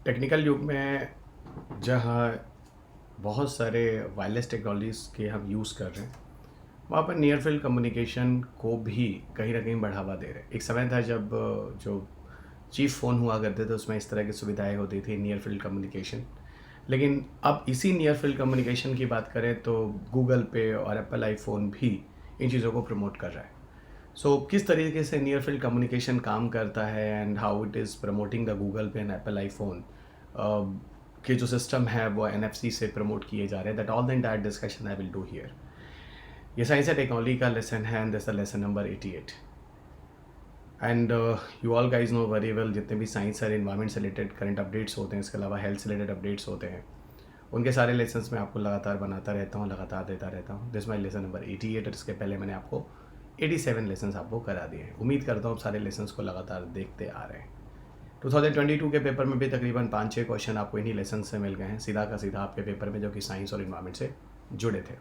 Technical युग में जहाँ बहुत सारे वायरलेस टेक्नोलॉजीज़ के हम यूज़ कर रहे हैं, वहाँ पर नियर फील्ड कम्युनिकेशन को भी कहीं न कहीं बढ़ावा दे रहे हैं। एक समय था जब जो चीप फ़ोन हुआ करते थे उसमें इस तरह की सुविधाएँ होती थी नियर फील्ड कम्युनिकेशन। लेकिन अब इसी नियर फील्ड कम्युनिकेशन की बात करें तो गूगल पे और एप्पल आईफ़ोन भी इन चीज़ों को प्रमोट कर रहा है। सो किस तरीके से नियर फील्ड कम्युनिकेशन काम करता है and how it is promoting the Google पे एंड एप्पल आईफोन के जो सिस्टम है वो एनएफसी से प्रमोट किए जा रहे हैं, that all the entire discussion I will do here. ये साइंस एंड टेक्नोलॉजी का लेसन है and this the lesson number 88 and you all guys know very well जितने भी साइंस और इन्वायरमेंट से रिलेटेड करंट अपडेट्स होते हैं, इसके अलावा हेल्थ से रिलेटेड अपडेट्स होते हैं, उनके सारे लेसन्स मैं आपको लगातार बनाता रहता हूँ, लगातार देता रहता हूँ। दिस माई लेसन नंबर 88 और इसके पहले मैंने आपको 87 लेसन्स आपको करा दिए हैं। उम्मीद करता हूँ आप सारे लेसन्स को लगातार देखते आ रहे हैं। 2022 के पेपर में भी तकरीबन 5-6 क्वेश्चन आपको इन्हीं लेसन से मिल गए हैं, सीधा का सीधा आपके पेपर में, जो कि साइंस और इन्वायरमेंट से जुड़े थे।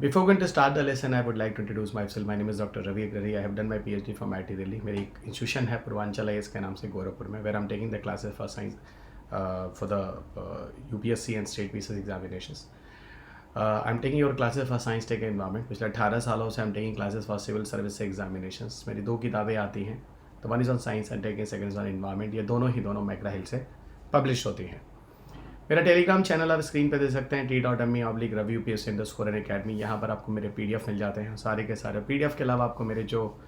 Before going to start the lesson I would like to introduce myself. My name is doctor Ravi Agrahi. I have done my PhD from IIT Delhi. मेरी एक इंस्टीट्यूशन है पूर्वांचल IAS के नाम से गोरखपुर में, where I am taking the classes for science for the UPSC and state PCS examinations. I am taking your classes for science tech environment. पिछले 18 सालों से I am taking classes for civil service examinations. मेरी 2 किताबें आती हैं, तो one is on science and tech, second is on environment. ये दोनों मैकग्रा हिल से पब्लिश होती हैं। मेरा टेलीग्राम चैनल आप स्क्रीन पे दे सकते हैं, t.me/Ravi UPSC_Academy। यहाँ पर आपको मेरे PDF मिल जाते हैं, सारे के सारे। PDF के अलावा आपको मेरे जो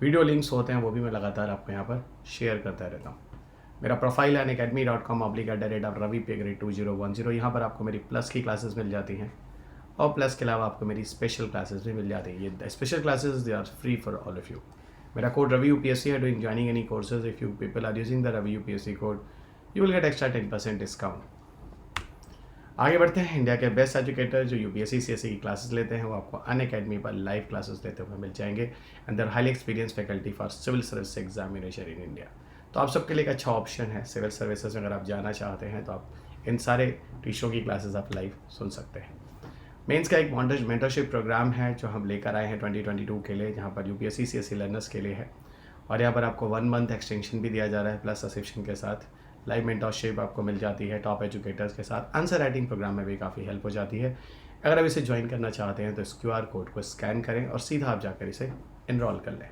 वीडियो लिंक्स होते हैं वो भी मैं लगातार आपको यहाँ पर शेयर करता रहता हूँ। मेरा प्रोफाइल है academy.com/RaviP_2010। यहाँ पर आपको मेरी प्लस की क्लासेस मिल जाती हैं और प्लस के अलावा आपको मेरी स्पेशल क्लासेस भी मिल जाती हैं। ये special classes they are free for all of you. मेरा कोड रवि UPSC है। Doing joining any courses, if you people are using the Ravi UPSC code, you will get extra 10% discount. आगे बढ़ते हैं। इंडिया के बेस्ट एजुकेटर जो UPSC CSE की classes लेते हैं वो आपको अनअकैडमी पर लाइव क्लासेस लेते हुए मिल जाएंगे and their highly experience faculty for civil service examination in India. तो आप सबके लिए एक अच्छा ऑप्शन है। सिविल सर्विसेज अगर आप जाना चाहते हैं तो आप इन सारे टीचरों की क्लासेस आप लाइव सुन सकते हैं। मेंस का एक मेंटरशिप प्रोग्राम है जो हम लेकर आए हैं 2022 के लिए, जहाँ पर UPSC CSE लर्नर्स के लिए है, और यहाँ पर आपको 1 मंथ एक्सटेंशन भी दिया जा रहा है प्लस सब्सक्रिप्शन के साथ। लाइव मेंटरशिप आपको मिल जाती है टॉप एजुकेटर्स के साथ। आंसर राइटिंग प्रोग्राम में भी काफ़ी हेल्प हो जाती है। अगर आप इसे ज्वाइन करना चाहते हैं तो इस QR कोड को स्कैन करें और सीधा आप जाकर इसे इनरोल कर लें।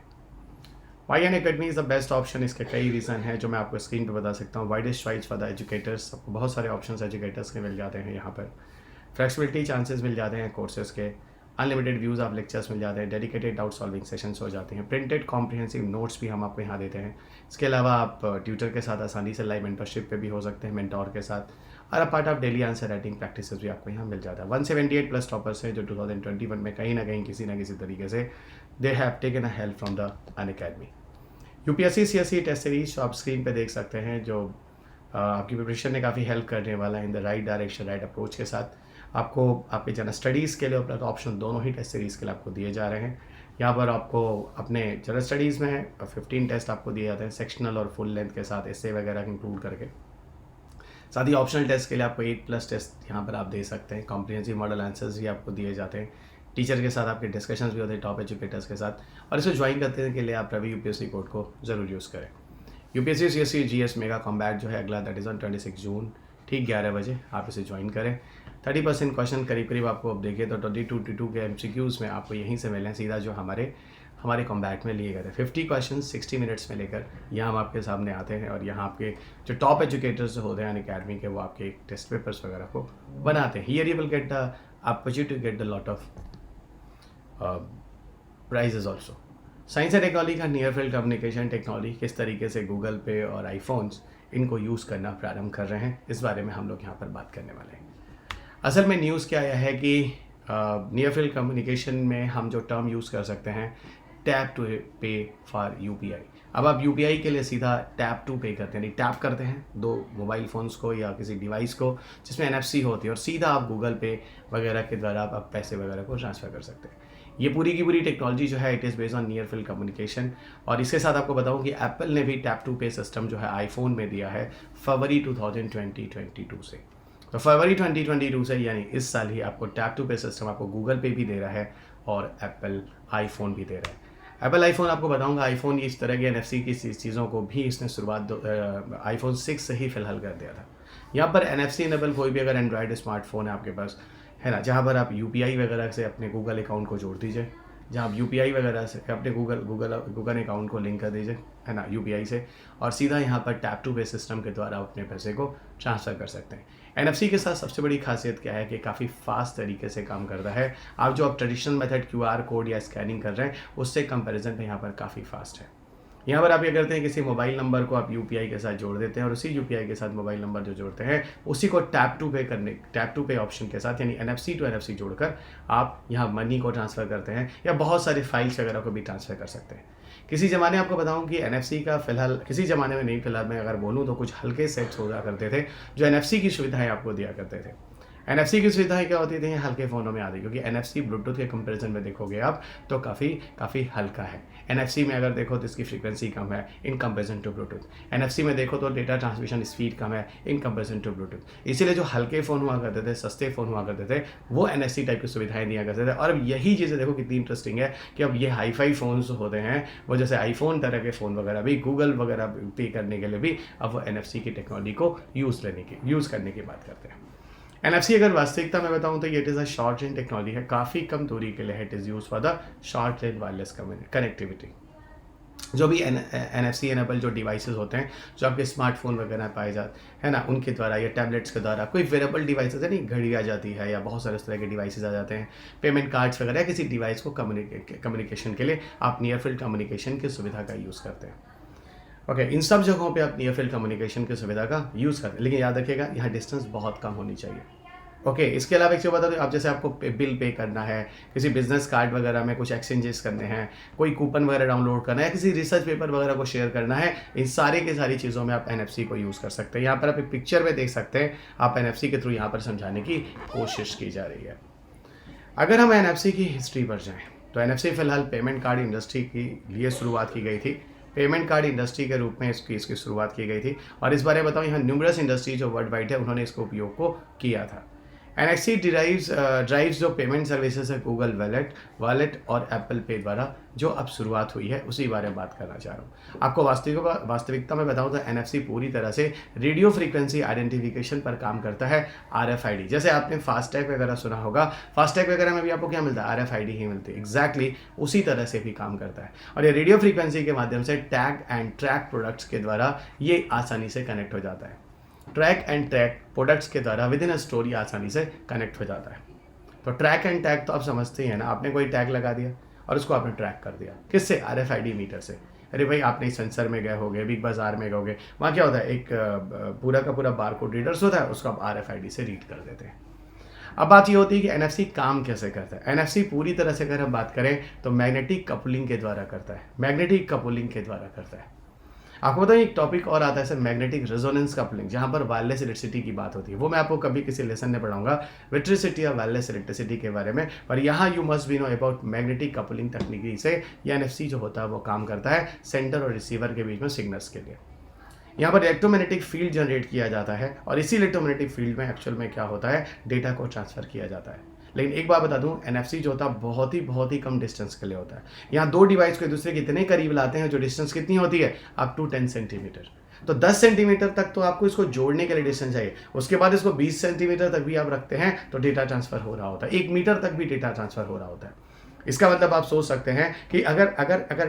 Y N academy is the best option. इसके कई रीज़न हैं जो मैं आपको स्क्रीन पर बता सकता हूँ। Widest choice for the educators, आपको बहुत सारे ऑप्शंस एजुकेटर्स के मिल जाते हैं यहाँ पर। फ्लेक्सिबिलिटी चांसेस मिल जाते हैं कोर्सेज के। अनलिमिटेड व्यूज़ ऑफ लेक्चर्स मिल जाते हैं। डेडिकेटेड डाउट सॉल्विंग सेशंस हो जाते हैं। प्रिंटेड कॉम्प्रिहेंसिव नोट्स भी हम आपको यहाँ देते हैं। इसके अलावा आप ट्यूटर के साथ आसानी से लाइव मेंटरशिप पे भी हो सकते हैं, मेंटोर के साथ। और a part of daily answer writing practice भी आपको यहाँ मिल जाता है। 178 प्लस टॉपर्स हैं जो 2021 में कहीं ना कहीं किसी न किसी तरीके से they have taken a help from the Unacademy. UPSC CSE test series जो आप स्क्रीन पे देख सकते हैं, जो आपकी प्रिपरेशन में काफ़ी हेल्प करने वाला है in the right direction, right approach के साथ। आपको आपके जनरल स्टडीज़ के लिए उपलब्ध ऑप्शन दोनों ही टेस्ट सीरीज़ के लिए आपको दिए जा रहे हैं। यहाँ पर आपको अपने जनरल स्टडीज़ में 15 टेस्ट आपको दिए जाते हैं, सेक्शनल और फुल लेंथ के साथ, एसे वगैरह इंक्लूड करके। साथ ही ऑप्शनल टेस्ट के लिए आपको 8+ टेस्ट यहाँ पर आप दे सकते हैं। कॉम्प्रिहेंसिव मॉडल आंसर्स भी आपको दिए जाते हैं। टीचर के साथ आपके डिस्कशंस भी होते हैं टॉप एजुकेटर्स के साथ। और इसे ज्वाइन करने के लिए आप रवि UPSC कोड को ज़रूर यूज़ करें। UPSC CSE GS mega combat जो है अगला, दैट इज़ ऑन 26 जून, ठीक 11 बजे आप इसे ज्वाइन करें। 30% क्वेश्चन करीब आप अब देखिए तो 22 के MCQs में आपको यहीं से मिले हैं, सीधा जो हमारे कॉम्बैट में लिए गए थे। 50 क्वेश्चन 60 मिनट्स में लेकर यहाँ हम आपके सामने आते हैं और यहाँ आपके जो टॉप एजुकेटर्स जो होते हैं अनअकैडमी के, वो आपके टेस्ट पेपर्स वगैरह को बनाते हैं। Here you will get the opportunity to get the lot of prizes also. Science and technology का नियर फील्ड कम्युनिकेशन टेक्नोलॉजी किस तरीके से गूगल पे और आईफोन्स इनको यूज़ करना प्रारंभ कर रहे हैं, इस बारे में हम लोग यहाँ पर बात करने वाले हैं। असल में न्यूज़ क्या आया है कि नियर फील्ड कम्युनिकेशन में हम जो टर्म यूज़ कर सकते हैं, टैप टू पे फॉर UPI। अब आप UPI के लिए सीधा टैप टू पे करते हैं, नहीं टैप करते हैं 2 मोबाइल फ़ोन्स को या किसी डिवाइस को जिसमें NFC होती है, और सीधा आप गूगल पे वगैरह के द्वारा आप पैसे वगैरह को ट्रांसफ़र कर सकते हैं। ये पूरी की पूरी टेक्नोलॉजी जो है it is based on near field communication. और इसके साथ आपको बताऊं कि एप्पल ने भी टैप टू पे सिस्टम जो है आईफोन में दिया है फरवरी 2022 से। तो फरवरी 2022 से यानी इस साल ही आपको टैप टू पे सिस्टम आपको गूगल पे भी दे रहा है और एप्पल आईफोन भी दे रहा है। एप्पल आईफोन आपको बताऊंगा, आईफोन इस तरह की NFC की चीज़ों को भी इसने शुरुआत आईफोन 6 से ही फिलहाल कर दिया था। यहाँ पर NFC इनेबल कोई भी अगर एंड्रॉयड स्मार्टफोन है आपके पास, है ना, जहाँ पर आप UPI वगैरह से अपने गूगल अकाउंट को जोड़ दीजिए, जहाँ आप UPI वगैरह से अपने गूगल अकाउंट को लिंक कर दीजिए, है ना, UPI से, और सीधा यहाँ पर टैप टू पे सिस्टम के द्वारा अपने पैसे को ट्रांसफ़र कर सकते हैं। NFC के साथ सबसे बड़ी खासियत क्या है कि काफ़ी फास्ट तरीके से काम करता है। आप ट्रेडिशनल मेथड QR कोड या स्कैनिंग कर रहे हैं उससे कंपैरिजन में यहाँ पर काफ़ी फास्ट है। यहाँ पर आप ये करते हैं, किसी मोबाइल नंबर को आप UPI के साथ जोड़ देते हैं और उसी UPI के साथ मोबाइल नंबर जो जोड़ते हैं उसी को टैप टू पे ऑप्शन के साथ, यानी NFC टू NFC जोड़कर आप यहाँ मनी को ट्रांसफ़र करते हैं या बहुत सारे फाइल्स वगैरह को भी ट्रांसफ़र कर सकते हैं। किसी ज़माने आपको बताऊं कि NFC का फ़िलहाल, किसी ज़माने में नहीं, फ़िलहाल मैं अगर बोलूं तो कुछ हल्के सेट्स हुआ करते थे जो NFC की सुविधाएं आपको दिया करते थे। NFC की सुविधाएं क्या होती थी, हल्के फ़ोनों में आती, क्योंकि NFC ब्लूटूथ के कंपैरिजन में देखोगे आप तो काफ़ी हल्का है। NFC में अगर देखो तो इसकी फ्रीक्वेंसी कम है in comparison to Bluetooth. NFC में देखो तो डेटा ट्रांसमिशन स्पीड कम है इन कंपैरिजन टू ब्लूटूथ। इसीलिए जो हल्के फ़ोन हुआ करते थे, सस्ते फ़ोन हुआ करते थे, वो NFC टाइप की सुविधाएं दिया करते थे। और अब यही चीज़ें देखो कितनी इंटरेस्टिंग है कि अब ये हाई-फाई फ़ोन्स होते हैं, वो जैसे आईफोन तरह के फ़ोन वगैरह भी, गूगल वगैरह पे करने के लिए भी अब वो NFC की टेक्नोलॉजी को यूज़ करने की बात करते हैं। NFC अगर वास्तविकता में बताऊं तो ये it is a short range technology है, काफ़ी कम दूरी के लिए it is use for the short range wireless connectivity. जो भी NFC इनेबल जो डिवाइसेस होते हैं, जो आपके स्मार्टफोन वगैरह पाए जाते हैं ना, उनके द्वारा या टैबलेट्स के द्वारा, कोई वेरेबल डिवाइसेस है, नहीं, घड़ी आ जाती है या बहुत सारे इस तरह के डिवाइसेस आ जाते हैं, पेमेंट कार्ड्स वगैरह, किसी डिवाइस को कम्युनिकेशन के लिए आप नियर फील्ड कम्युनिकेशन की सुविधा का यूज़ करते हैं। ओके, इन सब जगहों पे आप नियर फील्ड कम्युनिकेशन की सुविधा का यूज़ करते हैं, लेकिन याद रखिएगा यहाँ डिस्टेंस बहुत कम होनी चाहिए। ओके, इसके अलावा एक चीज़ बता दूँ, आप जैसे आपको बिल पे करना है, किसी बिजनेस कार्ड वगैरह में कुछ एक्सचेंजेस करने हैं, कोई कूपन वगैरह डाउनलोड करना है, किसी रिसर्च पेपर वगैरह को शेयर करना है, इन सारी चीज़ों में आप NFC को यूज़ कर सकते हैं। यहाँ पर आप एक पिक्चर में देख सकते हैं, आप NFC के थ्रू यहाँ पर समझाने की कोशिश की जा रही है। अगर हम NFC की हिस्ट्री पर जाएँ तो NFC फ़िलहाल पेमेंट कार्ड इंडस्ट्री के लिए शुरुआत की गई थी। पेमेंट कार्ड इंडस्ट्री के रूप में इसकी शुरुआत की गई थी, और इस बारे में बताऊँ, यहाँ न्यूमरस इंडस्ट्री जो वर्ल्ड वाइड है उन्होंने इसको उपयोग को किया था। NFC ड्राइव्स जो पेमेंट सर्विसेज है गूगल वॉलेट और एप्पल पे द्वारा जो अब शुरुआत हुई है उसी बारे में बात करना चाह रहा हूँ। आपको वास्तविकता में बताऊँ तो NFC पूरी तरह से रेडियो फ्रीक्वेंसी आइडेंटिफिकेशन पर काम करता है, RFID। जैसे आपने फास्टैग वगैरह सुना होगा, फास्टैग वगैरह में भी आपको क्या मिलता है, RFID ही मिलती है, एग्जैक्टली उसी तरह से भी काम करता है। और ये रेडियो फ्रीक्वेंसी के माध्यम से टैग एंड ट्रैक प्रोडक्ट्स के द्वारा ये आसानी से कनेक्ट हो जाता है। ट्रैक एंड टैग प्रोडक्ट्स के द्वारा विद इन अ स्टोरी आसानी से कनेक्ट हो जाता है। तो ट्रैक एंड टैग तो आप समझते ही हैं ना, आपने कोई टैग लगा दिया और उसको आपने ट्रैक कर दिया, किससे, RFID मीटर से। अरे भाई, आपने सेंसर में गए होगे, बिग बाजार में गए, वहाँ क्या होता है, एक पूरा का पूरा बारकोड रीडर्स होता है, उसको आप RFID से रीड कर देते हैं। अब बात ये होती है कि NFC काम कैसे करता है। NFC पूरी तरह से अगर हम बात करें तो मैग्नेटिक कपलिंग के द्वारा करता है। आपको पता है एक टॉपिक और आता है सर, मैग्नेटिक रेजोनेंस कपलिंग, जहाँ पर वायरलेस इलेक्ट्रिसिटी की बात होती है। वो मैं आपको कभी किसी लेसन में पढ़ाऊंगा, इलेक्ट्रिसिटी या वायरलेस इलेक्ट्रिसिटी के बारे में। पर यहाँ you must be know about magnetic coupling तकनीकी से ये NFC जो होता है वो काम करता है सेंटर और रिसीवर के बीच में सिग्नल्स के लिए। यहाँ पर इलेक्ट्रोमैग्नेटिक फील्ड जनरेट किया जाता है, और इसी इलेक्ट्रोमैग्नेटिक फील्ड में एक्चुअल में क्या होता है, डेटा को ट्रांसफर किया जाता है। लेकिन एक बात बता दूं, NFC जो होता है बहुत ही कम डिस्टेंस के लिए होता है। यहाँ दो डिवाइस को एक दूसरे के इतने करीब लाते हैं, जो डिस्टेंस कितनी होती है, अप टू 10 सेंटीमीटर। तो 10 सेंटीमीटर तक तो आपको इसको जोड़ने के लिए डिस्टेंस चाहिए। उसके बाद इसको 20 सेंटीमीटर तक भी आप रखते हैं तो डेटा ट्रांसफर हो रहा होता है, 1 मीटर तक भी डेटा ट्रांसफर हो रहा होता है। इसका मतलब आप सोच सकते हैं कि अगर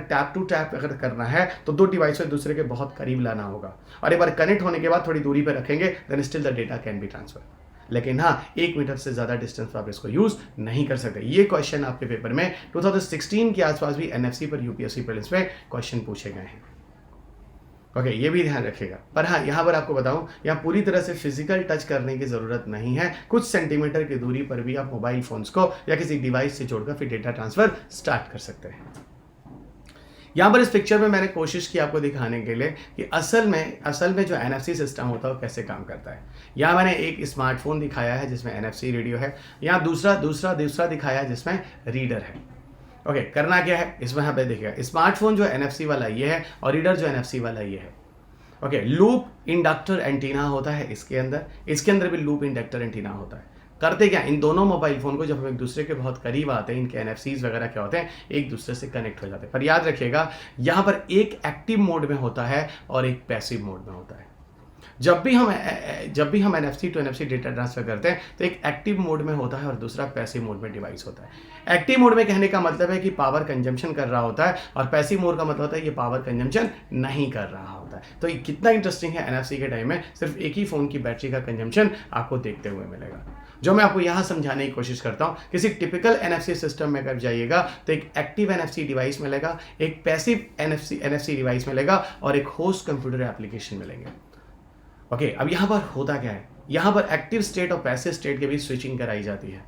टैप टू टैप अगर करना है तो दो डिवाइस को एक दूसरे के बहुत करीब लाना होगा, और एक बार कनेक्ट होने के बाद थोड़ी दूरी पर रखेंगे, then still the data can be transfer. लेकिन हाँ, 1 मीटर से ज़्यादा डिस्टेंस पर आप इसको यूज़ नहीं कर सकते। ये क्वेश्चन आपके पेपर में 2016 के आसपास भी NFC पर UPSC प्रीलिम्स में क्वेश्चन पूछे गए हैं। ओके, ये भी ध्यान रखिएगा। पर हाँ, यहाँ पर आपको बताऊँ, यहाँ पूरी तरह से फिजिकल टच करने की ज़रूरत नहीं है। कुछ सेंटीमीटर की दूरी पर भी आप मोबाइल फ़ोन्स को या किसी डिवाइस से जोड़कर फिर डेटा ट्रांसफ़र स्टार्ट कर सकते हैं। यहाँ पर इस पिक्चर में मैंने कोशिश की आपको दिखाने के लिए कि असल में जो NFC सिस्टम होता है वो कैसे काम करता है। यहाँ मैंने एक स्मार्टफोन दिखाया है जिसमें NFC रेडियो है, यहाँ दूसरा दिखाया है जिसमें रीडर है। ओके, करना क्या है इसमें, यहाँ पे देखिएगा, स्मार्टफोन जो NFC वाला ये है और रीडर जो NFC वाला ये है। ओके, लूप इंडक्टर एंटीना होता है इसके अंदर भी लूप इंडक्टर एंटीना होता है। करते क्या, इन दोनों मोबाइल फ़ोन को जब हम एक दूसरे के बहुत करीब आते हैं, इनके एनएफसीज़ वगैरह क्या होते हैं, एक दूसरे से कनेक्ट हो जाते हैं। पर याद रखिएगा, यहाँ पर एक एक्टिव मोड में होता है और एक पैसिव मोड में होता है। जब भी हम NFC to NFC data transfer करते हैं तो एक एक्टिव मोड में होता है और दूसरा पैसिव मोड में डिवाइस होता है। एक्टिव मोड में कहने का मतलब है कि पावर कंजम्पशन कर रहा होता है, और पैसिव मोड का मतलब होता है ये पावर कंजम्पशन नहीं कर रहा होता है। तो ये कितना इंटरेस्टिंग है, एनएफसी के टाइम में सिर्फ एक ही फ़ोन की बैटरी का कंजम्पशन आपको देखते हुए मिलेगा। जो मैं आपको यहाँ समझाने की कोशिश करता हूँ, किसी टिपिकल एनएफसी सिस्टम में अगर जाइएगा तो एक एक्टिव एनएफसी डिवाइस मिलेगा, एक पैसिव एनएफसी डिवाइस मिलेगा और एक होस्ट कंप्यूटर एप्लीकेशन मिलेंगे। ओके, अब यहाँ पर होता क्या है, यहाँ पर एक्टिव स्टेट और पैसिव स्टेट के बीच स्विचिंग कराई जाती है।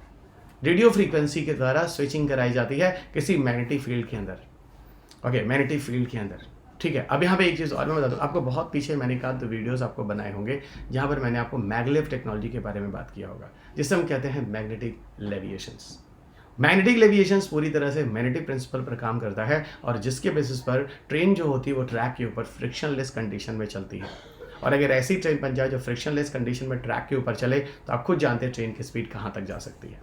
रेडियो फ्रीक्वेंसी के द्वारा स्विचिंग कराई जाती है किसी मैग्नेटिक फील्ड के अंदर। ओके, मैग्नेटिक फील्ड के अंदर, ठीक है। अब यहाँ पे एक चीज़ और मैं बता दूँ आपको, बहुत पीछे मैंने कहा तो वीडियोस आपको बनाए होंगे जहाँ पर मैंने आपको मैगलेव टेक्नोलॉजी के बारे में बात किया होगा, जिसे हम कहते हैं मैग्नेटिक लेविएशंस। मैग्नेटिक लेविएशंस पूरी तरह से मैग्नेटिक प्रिंसिपल पर काम करता है, और जिसके बेसिस पर ट्रेन जो होती है वो ट्रैक के ऊपर फ्रिक्शनलेस कंडीशन में चलती है। और अगर ऐसी ट्रेन बन जाए जो फ्रिक्शनलेस कंडीशन में ट्रैक के ऊपर चले, तो आप खुद जानते हैं ट्रेन की स्पीड कहाँ तक जा सकती है।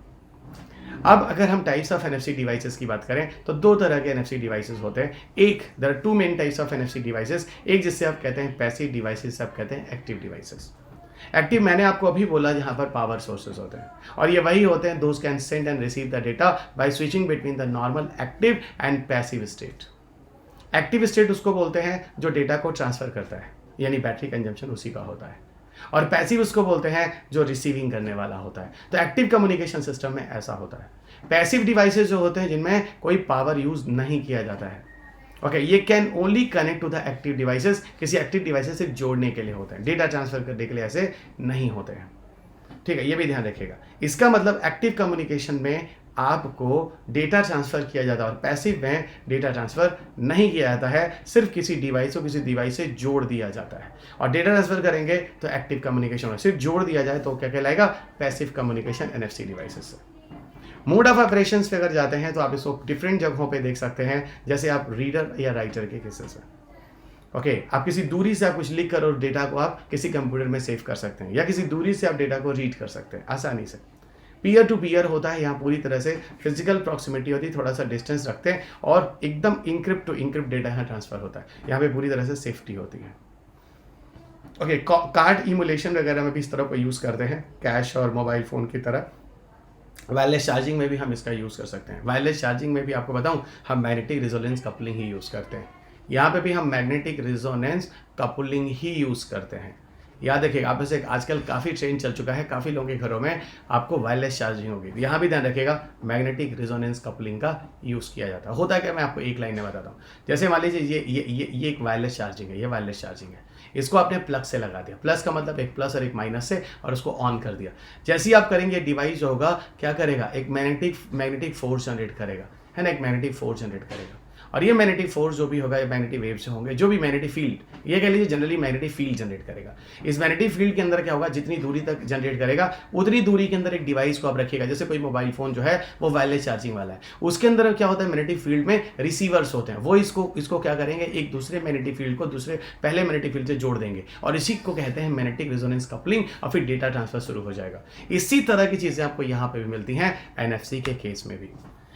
अब अगर हम टाइप्स ऑफ एनएफसी डिवाइसेस की बात करें तो दो तरह के एनएफसी डिवाइसेस होते हैं। एक, there are two main types of NFC devices. एक जिससे आप कहते हैं पैसिव डिवाइसेस, आप कहते हैं एक्टिव डिवाइसेस। एक्टिव मैंने आपको अभी बोला जहां पर पावर सोर्सेज होते हैं, और ये वही होते हैं those can send and receive the data bye switching between the normal active and passive state. Active state उसको बोलते हैं जो डेटा को ट्रांसफर करता है, यानी बैटरी कंजम्पशन उसी का होता है, और पैसिव उसको बोलते हैं जो रिसीविंग करने वाला होता है। तो एक्टिव कम्युनिकेशन सिस्टम में ऐसा होता है। पैसिव डिवाइसेस जो होते हैं जिनमें कोई पावर यूज नहीं किया जाता है, ओके, ये can only connect to the active devices, किसी एक्टिव डिवाइसेस से जोड़ने के लिए होते हैं, डेटा ट्रांसफर करने के लिए ऐसे नहीं होते हैं, ठीक है, ये भी ध्यान रखिएगा। इसका मतलब एक्टिव कम्युनिकेशन में आपको डेटा ट्रांसफर किया जाता है और पैसिव में डेटा ट्रांसफर नहीं किया जाता है, सिर्फ किसी डिवाइस को किसी डिवाइस से जोड़ दिया जाता है। और डेटा ट्रांसफर करेंगे तो एक्टिव कम्युनिकेशन में सिर्फ जोड़ दिया जाए तो क्या कहलाएगा, पैसिव कम्युनिकेशन एनएफसी डिवाइसेस से। मोड ऑफ ऑपरेशंस पे अगर जाते हैं तो आप इसको डिफरेंट जगहों पे देख सकते हैं, जैसे आप रीडर या राइटर के केसेस में, ओके, आप किसी दूरी से आप कुछ लिख कर और डेटा को आप किसी कंप्यूटर में सेव कर सकते हैं, या किसी दूरी से आप डेटा को रीड कर सकते हैं आसानी से। पीयर टू पीयर होता है, यहाँ पूरी तरह से फिजिकल प्रॉक्सिमिटी होती है, थोड़ा सा डिस्टेंस रखते हैं और एकदम इनक्रिप्ट टू इनक्रिप्ट डेटा यहाँ ट्रांसफर होता है, यहाँ पे पूरी तरह से सेफ्टी होती है। ओके, कार्ड इमुलेशन वगैरह में भी इस तरह को यूज़ करते हैं, कैश और मोबाइल फ़ोन की तरह। वायरलेस चार्जिंग में भी हम इसका यूज़ कर सकते हैं। वायरलेस चार्जिंग में भी आपको बताऊं, हम मैग्नेटिक रेजोनेंस कपलिंग ही यूज़ करते हैं। यहाँ पे भी हम मैग्नेटिक रेजोनेंस कपलिंग ही यूज़ करते हैं। याद रखिएगा, आप ऐसे आजकल काफ़ी ट्रेंड चल चुका है, काफ़ी लोगों के घरों में आपको वायरलेस चार्जिंग होगी। यहाँ भी ध्यान रखिएगा, मैग्नेटिक रेजोनेंस कपलिंग का यूज़ किया जाता है। होता है क्या, मैं आपको एक लाइन में बताता हूँ। जैसे मान लीजिए ये एक वायरलेस चार्जिंग है, ये वायरलेस चार्जिंग है, इसको आपने प्लग से लगा दिया, प्लस का मतलब एक प्लस और एक माइनस से, और उसको ऑन कर दिया। जैसे ही आप करेंगे डिवाइस जो होगा क्या करेगा, एक मैग्नेटिक फोर्स जनरेट करेगा, है ना, एक मैग्नेटिक फोर्स जनरेट करेगा। और ये मैग्नेटिक फोर्स जो भी होगा, ये मैग्नेटिक वेव से होंगे, जो भी मैग्नेटिक फील्ड, ये कह लीजिए जनरली मैग्नेटिक फील्ड जनरेट करेगा। इस मैग्नेटिक फील्ड के अंदर क्या होगा, जितनी दूरी तक जनरेट करेगा उतनी दूरी के अंदर एक डिवाइस को आप रखिएगा। जैसे कोई मोबाइल फोन जो है वो वायरलेस चार्जिंग वाला है, उसके अंदर क्या होता है, मैग्नेटिक फील्ड में रिसीवर्स होते हैं, वो इसको क्या करेंगे, एक दूसरे मैग्नेटिक फील्ड को दूसरे पहले मैग्नेटिक फील्ड से जोड़ देंगे, और इसी को कहते हैं मैग्नेटिक रेजोनेंस कपलिंग, और फिर डेटा ट्रांसफर शुरू हो जाएगा। इसी तरह की चीज़ें आपको यहाँ पे भी मिलती हैं एनएफसी के केस में भी।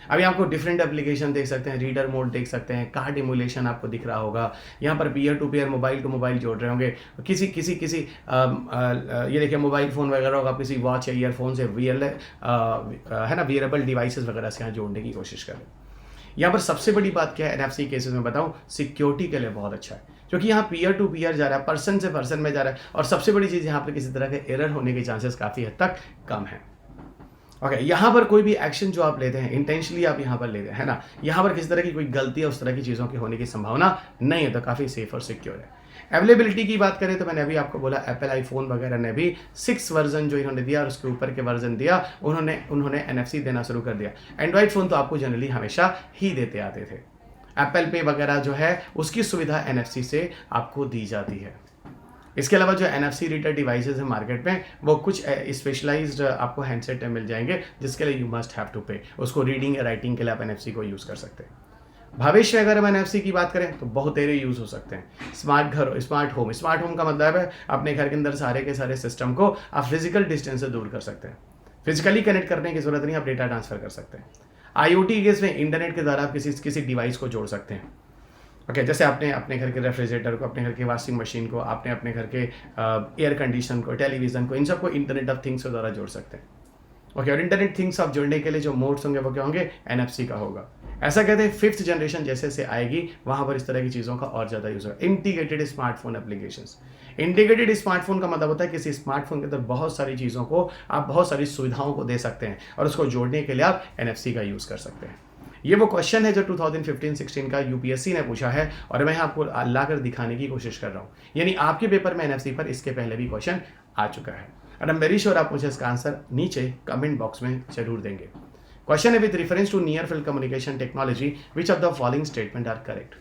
अभी आपको डिफरेंट एप्लीकेशन देख सकते हैं, रीडर मोड देख सकते हैं, कार्ड इमुलेशन आपको दिख रहा होगा, यहाँ पर peer to peer mobile to mobile जोड़ रहे होंगे, किसी ये देखिए मोबाइल फ़ोन वगैरह होगा, किसी वॉच या ईयरफोन से है ना, वियरेबल डिवाइसेस वगैरह से यहाँ जोड़ने की कोशिश करें। यहाँ पर सबसे बड़ी बात क्या है एनएफसी केसेस में बताऊँ, सिक्योरिटी के लिए बहुत अच्छा है, क्योंकि यहाँ पीयर टू पीयर जा रहा है, पर्सन से पर्सन में जा रहा है, और सबसे बड़ी चीज़ यहाँ पर किसी तरह के एरर होने के चांसेस काफ़ी हद तक कम है। ओके, यहाँ पर कोई भी एक्शन जो आप लेते हैं इंटेंशनली आप यहाँ पर लेते हैं, है ना, यहाँ पर किसी तरह की कोई गलती या उस तरह की चीज़ों की होने की संभावना नहीं है, तो काफ़ी सेफ और सिक्योर है। अवेलेबिलिटी की बात करें तो मैंने अभी आपको बोला, एप्पल आईफोन वगैरह ने भी 6 वर्जन जो इन्होंने दिया और उसके ऊपर के वर्जन दिया, उन्होंने एनएफसी देना शुरू कर दिया। एंड्रॉइड फ़ोन तो आपको जनरली हमेशा ही देते आते थे। एप्पल पे वगैरह जो है उसकी सुविधा एनएफसी से आपको दी जाती है। इसके अलावा जो एनएफसी रीडर डिवाइसेस है मार्केट में, वो कुछ स्पेशलाइज्ड आपको हैंडसेट मिल जाएंगे, जिसके लिए यू मस्ट हैव टू पे, उसको रीडिंग या राइटिंग के लिए आप एनएफसी को यूज़ कर सकते हैं। भविष्य में अगर हम एनएफसी की बात करें तो बहुत तेरे यूज़ हो सकते हैं। स्मार्ट होम का मतलब है अपने घर के अंदर सारे के सारे सिस्टम को आप फिजिकल डिस्टेंस से दूर कर सकते हैं। फिजिकली कनेक्ट करने की ज़रूरत नहीं, आप डेटा ट्रांसफ़र कर सकते हैं। IoT केस में इंटरनेट के द्वारा आप किसी डिवाइस को जोड़ सकते हैं। ओके, जैसे आपने अपने घर के रेफ्रिजरेटर को, अपने घर की वॉशिंग मशीन को, आपने अपने घर के एयर कंडीशन को, टेलीविज़न को, इन सबको इंटरनेट ऑफ थिंग्स के द्वारा जोड़ सकते हैं। ओके, और इंटरनेट थिंग्स आप जुड़ने के लिए जो मोड्स होंगे वो क्या होंगे, NFC का होगा। ऐसा कहते हैं 5th जनरेशन जैसे से आएगी वहाँ पर इस तरह की चीज़ों का और ज़्यादा यूज़ होगा। Integrated smartphone applications. Integrated smartphone का मतलब होता है किसी स्मार्टफोन के अंदर बहुत सारी चीज़ों को, आप बहुत सारी सुविधाओं को दे सकते हैं और उसको जोड़ने के लिए आप NFC का यूज़ कर सकते हैं। ये वो क्वेश्चन है जो 2015-16 का UPSC ने पूछा है और मैं आपको ला कर दिखाने की कोशिश कर रहा हूँ। यानी आपके पेपर में NFC पर इसके पहले भी क्वेश्चन आ चुका है और आई एम वेरी श्योर आप मुझे इसका आंसर नीचे कमेंट बॉक्स में जरूर देंगे। क्वेश्चन है with reference to near field communication technology which of the following statement are correct?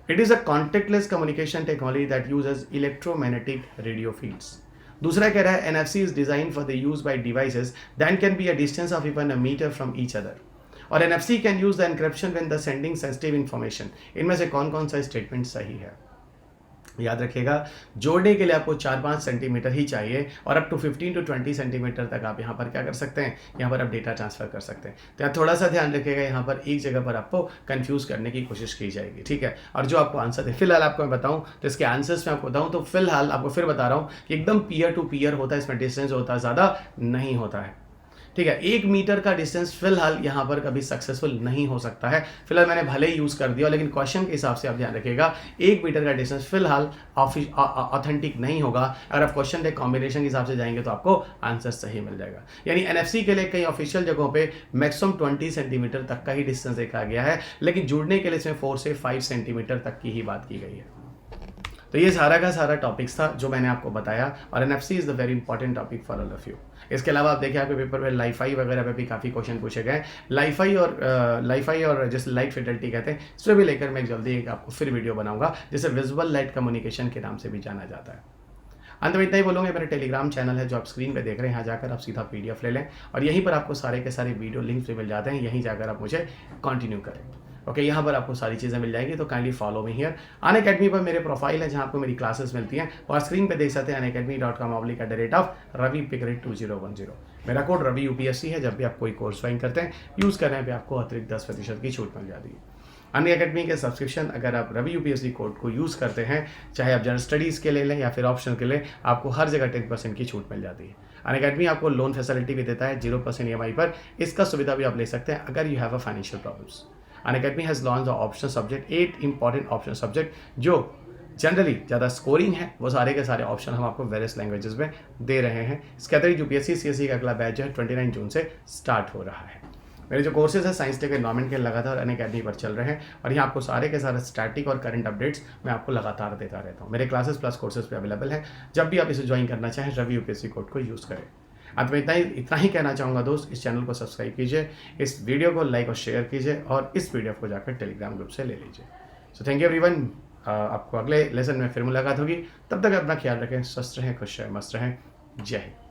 It is a contactless communication technology that uses electromagnetic radio fields. दूसरा कह रहा है NFC इज design for the use by devices that can be a distance of even a metre from each other, और NFC can use the encryption when the sending sensitive information. इनमें से कौन कौन सा स्टेटमेंट सही है? याद रखिएगा, जोड़ने के लिए आपको 4-5 सेंटीमीटर ही चाहिए और अप टू 15 to 20 सेंटीमीटर तक आप यहाँ पर क्या कर सकते हैं, यहाँ पर आप डेटा ट्रांसफर कर सकते हैं। तो यहाँ थोड़ा सा ध्यान रखिएगा, यहाँ पर एक जगह पर आपको कंफ्यूज करने की कोशिश की जाएगी, ठीक है। और जो आपको आंसर है फिलहाल आपको मैं बताऊँ तो इसके आंसर्स में आपको बताऊँ तो फिलहाल आपको फिर बता रहा हूँ कि एकदम पीयर टू पीयर होता है, इसमें डिस्टेंस होता है ज़्यादा नहीं होता है, ठीक है। 1 मीटर का डिस्टेंस फिलहाल यहाँ पर कभी सक्सेसफुल नहीं हो सकता है। फिलहाल मैंने भले ही यूज़ कर दिया, लेकिन क्वेश्चन के हिसाब से आप ध्यान रखिएगा 1 मीटर का डिस्टेंस फिलहाल ऑथेंटिक नहीं होगा। अगर आप क्वेश्चन के कॉम्बिनेशन के हिसाब से जाएंगे तो आपको आंसर सही मिल जाएगा। यानी NFC के लिए कई ऑफिशियल जगहों पे मैक्सिमम 20 सेंटीमीटर तक का ही डिस्टेंस देखा गया है, लेकिन जुड़ने के लिए इसमें 4 से 5 सेंटीमीटर तक की ही बात की गई है। तो ये सारा का सारा टॉपिक्स था जो मैंने आपको बताया, और NFC is the very important topic for all of you. इसके अलावा आप देखिए आपके पेपर में लाइफाई वगैरह पे भी काफ़ी क्वेश्चन पूछे गए। लाइफाई और जैसे लाइट फिडेलिटी कहते हैं, इस पर भी लेकर मैं जल्दी एक आपको फिर वीडियो बनाऊंगा, जिसे विजुअल लाइट कम्युनिकेशन के नाम से भी जाना जाता है। अंत में इतना ही बोलूँगा, मेरा टेलीग्राम चैनल है जो आप स्क्रीन पे देख रहे हैं, यहाँ जाकर आप सीधा PDF ले लें और यहीं पर आपको सारे के सारे वीडियो लिंक्स भी मिल जाते हैं, यहीं जाकर आप मुझे कंटिन्यू करें। ओके, यहाँ पर आपको सारी चीज़ें मिल जाएंगी, तो kindly follow me here. Unacademy पर मेरे प्रोफाइल है जहाँ आपको मेरी क्लासेस मिलती हैं, और स्क्रीन पे देख सकते हैं unacademy.com/ravi_2010। मेरा कोड रवि UPSC है। जब भी आप कोई कोर्स ज्वाइन करते हैं, यूज़ करने पे आपको अतिरिक्त 10% की छूट मिल जाती है। अनअकैडमी के सब्सक्रिप्शन अगर आप रवि UPSC कोड को यूज़ करते हैं, चाहे आप जनरल स्टडीज़ के ले लें या फिर ऑप्शनल के लिए, आपको हर जगह 10% की छूट मिल जाती है। अनअकैडमी आपको लोन फैसिलिटी भी देता है 0% EMI पर। इसका सुविधा भी आप ले सकते हैं अगर you have a financial problems. Unacademy has launch the optional subject, 8 important optional subject जो जनरली ज़्यादा स्कोरिंग है, वो सारे के सारे ऑप्शन हम आपको वेरियस लैंग्वेजेस में दे रहे हैं। इसके अतिरिक्त UPSC CSE का अगला बैच जो है 29 जून से स्टार्ट हो रहा है। मेरे जो कोर्सेज है साइंस टेक एनवायरमेंट के लगातार अनअकैडमी पर चल रहे हैं, और यहाँ आपको सारे के सारे स्टैटिक और करंट अपडेट्स मैं आपको लगातार देता रहता हूँ। मेरे क्लासेस प्लस कोर्सेज पे अवेलेबल हैं। जब भी आप इसे ज्वाइन करना चाहें, रवि UPSC कोड को यूज़ करें। अंत में इतना ही कहना चाहूँगा दोस्त, इस चैनल को सब्सक्राइब कीजिए, इस वीडियो को लाइक और शेयर कीजिए, और इस PDF को जाकर टेलीग्राम ग्रुप से ले लीजिए। So thank you everyone. आपको अगले लेसन में फिर मुलाकात होगी। तब तक अपना ख्याल रखें, स्वस्थ रहें, खुश रहें, मस्त रहें। जय हिंद।